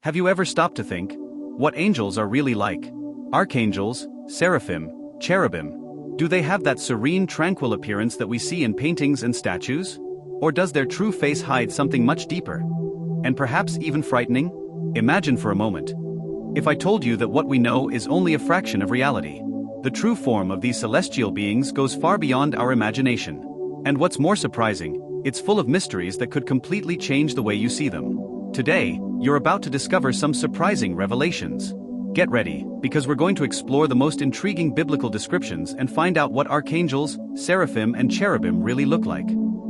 Have you ever stopped to think what angels are really like? Archangels, Seraphim, Cherubim. Do they have that serene, tranquil appearance that we see in paintings and statues? Or does their true face hide something much deeper? And perhaps even frightening? Imagine for a moment. If I told you that what we know is only a fraction of reality. The true form of these celestial beings goes far beyond our imagination. And what's more surprising, it's full of mysteries that could completely change the way you see them. Today, you're about to discover some surprising revelations. Get ready, because we're going to explore the most intriguing biblical descriptions and find out what archangels, seraphim, and cherubim really look like.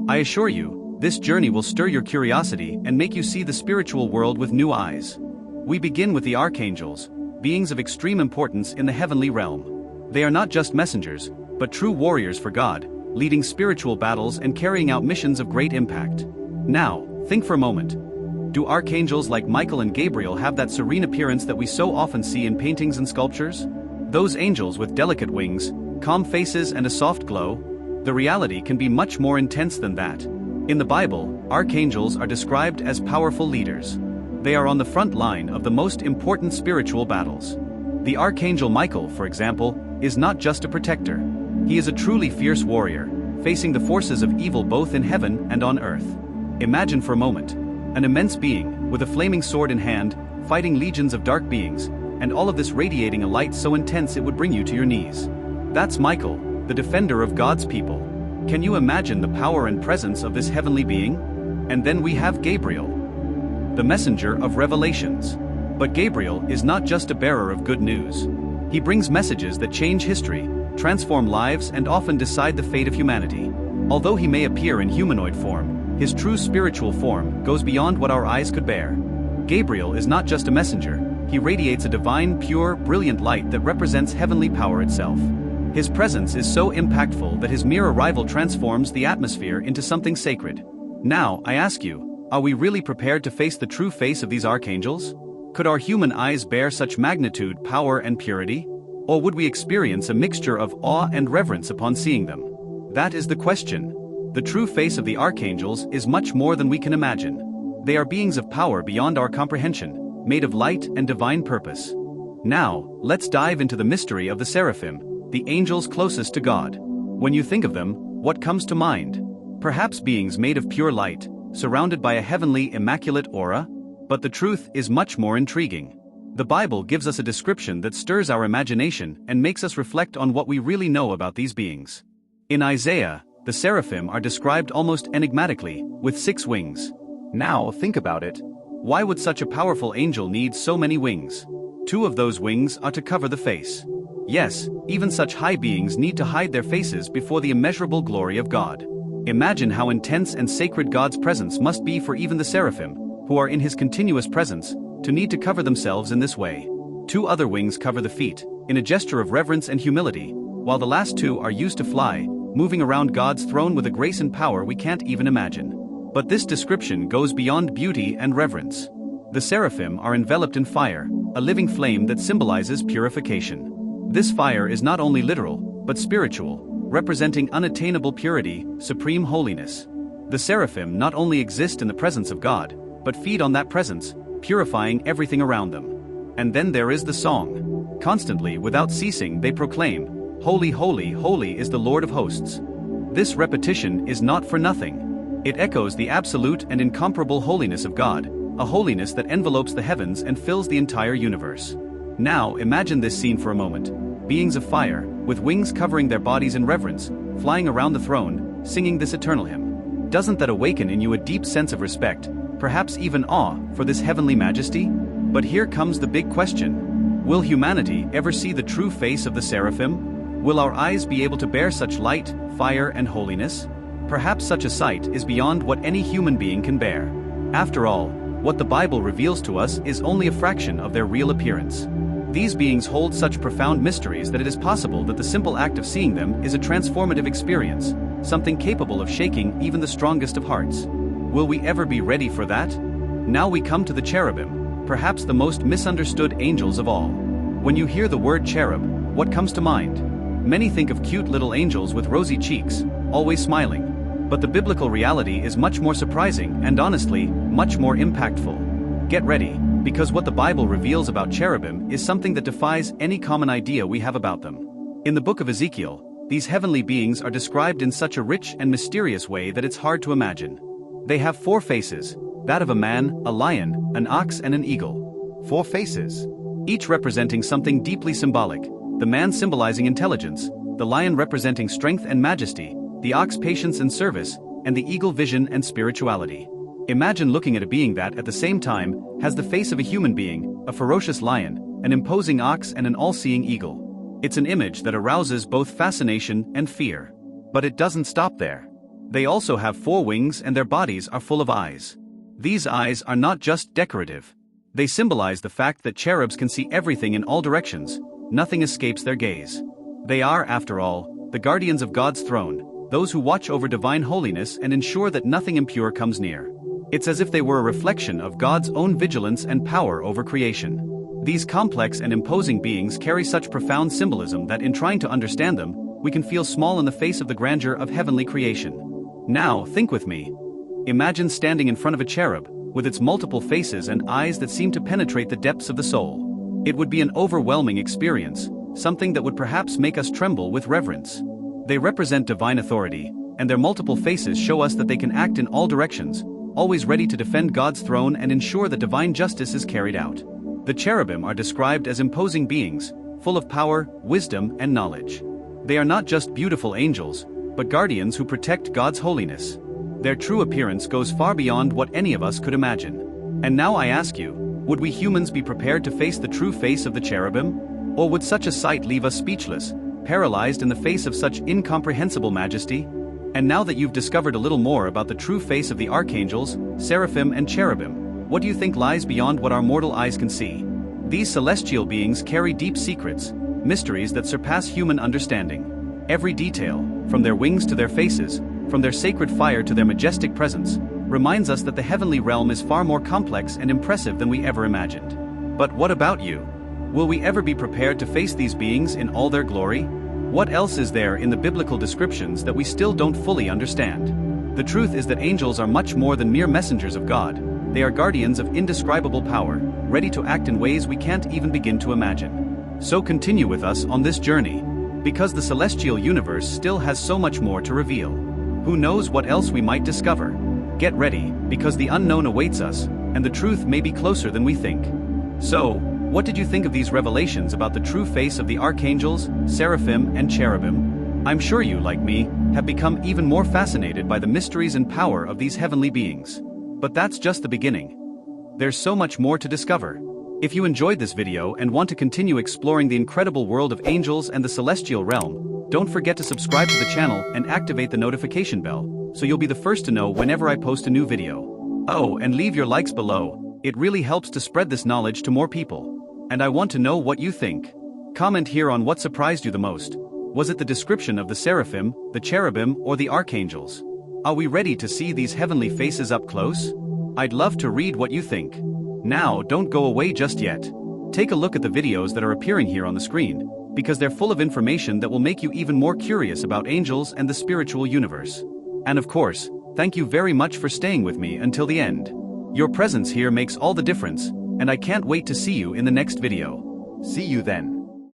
I assure you, this journey will stir your curiosity and make you see the spiritual world with new eyes. We begin with the archangels, beings of extreme importance in the heavenly realm. They are not just messengers, but true warriors for God, leading spiritual battles and carrying out missions of great impact. Now, think for a moment. Do archangels like Michael and Gabriel have that serene appearance that we so often see in paintings and sculptures? Those angels with delicate wings, calm faces and a soft glow? The reality can be much more intense than that. In the Bible, archangels are described as powerful leaders. They are on the front line of the most important spiritual battles. The Archangel Michael, for example, is not just a protector. He is a truly fierce warrior, facing the forces of evil both in heaven and on earth. Imagine for a moment. An immense being, with a flaming sword in hand, fighting legions of dark beings, and all of this radiating a light so intense it would bring you to your knees. That's Michael, the defender of God's people. Can you imagine the power and presence of this heavenly being? And then we have Gabriel, the messenger of revelations. But Gabriel is not just a bearer of good news. He brings messages that change history, transform lives, and often decide the fate of humanity. Although he may appear in humanoid form, his true spiritual form goes beyond what our eyes could bear. Gabriel is not just a messenger, he radiates a divine, pure, brilliant light that represents heavenly power itself. His presence is so impactful that his mere arrival transforms the atmosphere into something sacred. Now, I ask you, are we really prepared to face the true face of these archangels? Could our human eyes bear such magnitude, power, and purity? Or would we experience a mixture of awe and reverence upon seeing them? That is the question. The true face of the archangels is much more than we can imagine. They are beings of power beyond our comprehension, made of light and divine purpose. Now, let's dive into the mystery of the seraphim, the angels closest to God. When you think of them, what comes to mind? Perhaps beings made of pure light, surrounded by a heavenly, immaculate aura? But the truth is much more intriguing. The Bible gives us a description that stirs our imagination and makes us reflect on what we really know about these beings. In Isaiah, the seraphim are described almost enigmatically, with 6 wings. Now, think about it. Why would such a powerful angel need so many wings? 2 of those wings are to cover the face. Yes, even such high beings need to hide their faces before the immeasurable glory of God. Imagine how intense and sacred God's presence must be for even the seraphim, who are in his continuous presence, to need to cover themselves in this way. 2 other wings cover the feet, in a gesture of reverence and humility, while the last 2 are used to fly, moving around God's throne with a grace and power we can't even imagine. But this description goes beyond beauty and reverence. The seraphim are enveloped in fire, a living flame that symbolizes purification. This fire is not only literal, but spiritual, representing unattainable purity, supreme holiness. The seraphim not only exist in the presence of God, but feed on that presence, purifying everything around them. And then there is the song. Constantly, without ceasing, they proclaim, "Holy, holy, holy is the Lord of hosts." This repetition is not for nothing. It echoes the absolute and incomparable holiness of God, a holiness that envelopes the heavens and fills the entire universe. Now, imagine this scene for a moment. Beings of fire, with wings covering their bodies in reverence, flying around the throne, singing this eternal hymn. Doesn't that awaken in you a deep sense of respect, perhaps even awe, for this heavenly majesty? But here comes the big question. Will humanity ever see the true face of the seraphim? Will our eyes be able to bear such light, fire, and holiness? Perhaps such a sight is beyond what any human being can bear. After all, what the Bible reveals to us is only a fraction of their real appearance. These beings hold such profound mysteries that it is possible that the simple act of seeing them is a transformative experience, something capable of shaking even the strongest of hearts. Will we ever be ready for that? Now we come to the cherubim, perhaps the most misunderstood angels of all. When you hear the word cherub, what comes to mind? Many think of cute little angels with rosy cheeks, always smiling. But the biblical reality is much more surprising and honestly, much more impactful. Get ready, Because what the Bible reveals about cherubim is something that defies any common idea we have about them. In the book of Ezekiel, these heavenly beings are described in such a rich and mysterious way that it's hard to imagine. They have 4 faces, that of a man, a lion, an ox and an eagle. 4 faces, each representing something deeply symbolic, the man symbolizing intelligence, the lion representing strength and majesty, the ox patience and service, and the eagle vision and spirituality. Imagine looking at a being that, at the same time, has the face of a human being, a ferocious lion, an imposing ox and an all-seeing eagle. It's an image that arouses both fascination and fear. But it doesn't stop there. They also have 4 wings and their bodies are full of eyes. These eyes are not just decorative. They symbolize the fact that cherubs can see everything in all directions, nothing escapes their gaze. They are, after all, the guardians of God's throne, those who watch over divine holiness and ensure that nothing impure comes near. It's as if they were a reflection of God's own vigilance and power over creation. These complex and imposing beings carry such profound symbolism that in trying to understand them, we can feel small in the face of the grandeur of heavenly creation. Now, think with me. Imagine standing in front of a cherub, with its multiple faces and eyes that seem to penetrate the depths of the soul. It would be an overwhelming experience, something that would perhaps make us tremble with reverence. They represent divine authority, and their multiple faces show us that they can act in all directions, always ready to defend God's throne and ensure that divine justice is carried out. The cherubim are described as imposing beings, full of power, wisdom, and knowledge. They are not just beautiful angels, but guardians who protect God's holiness. Their true appearance goes far beyond what any of us could imagine. And now I ask you, would we humans be prepared to face the true face of the cherubim? Or would such a sight leave us speechless, paralyzed in the face of such incomprehensible majesty? And now that you've discovered a little more about the true face of the archangels, seraphim and cherubim, what do you think lies beyond what our mortal eyes can see? These celestial beings carry deep secrets, mysteries that surpass human understanding. Every detail, from their wings to their faces, from their sacred fire to their majestic presence, reminds us that the heavenly realm is far more complex and impressive than we ever imagined. But what about you? Will we ever be prepared to face these beings in all their glory? What else is there in the biblical descriptions that we still don't fully understand? The truth is that angels are much more than mere messengers of God. They are guardians of indescribable power, ready to act in ways we can't even begin to imagine. So continue with us on this journey, because the celestial universe still has so much more to reveal. Who knows what else we might discover? Get ready, because the unknown awaits us, and the truth may be closer than we think. So, what did you think of these revelations about the true face of the archangels, seraphim, and cherubim? I'm sure you, like me, have become even more fascinated by the mysteries and power of these heavenly beings. But that's just the beginning. There's so much more to discover. If you enjoyed this video and want to continue exploring the incredible world of angels and the celestial realm, don't forget to subscribe to the channel and activate the notification bell, so you'll be the first to know whenever I post a new video. Oh, and leave your likes below. It really helps to spread this knowledge to more people. And I want to know what you think. Comment here on what surprised you the most. Was it the description of the seraphim, the cherubim, or the archangels? Are we ready to see these heavenly faces up close? I'd love to read what you think. Now, don't go away just yet. Take a look at the videos that are appearing here on the screen, because they're full of information that will make you even more curious about angels and the spiritual universe. And of course, thank you very much for staying with me until the end. Your presence here makes all the difference, and I can't wait to see you in the next video. See you then.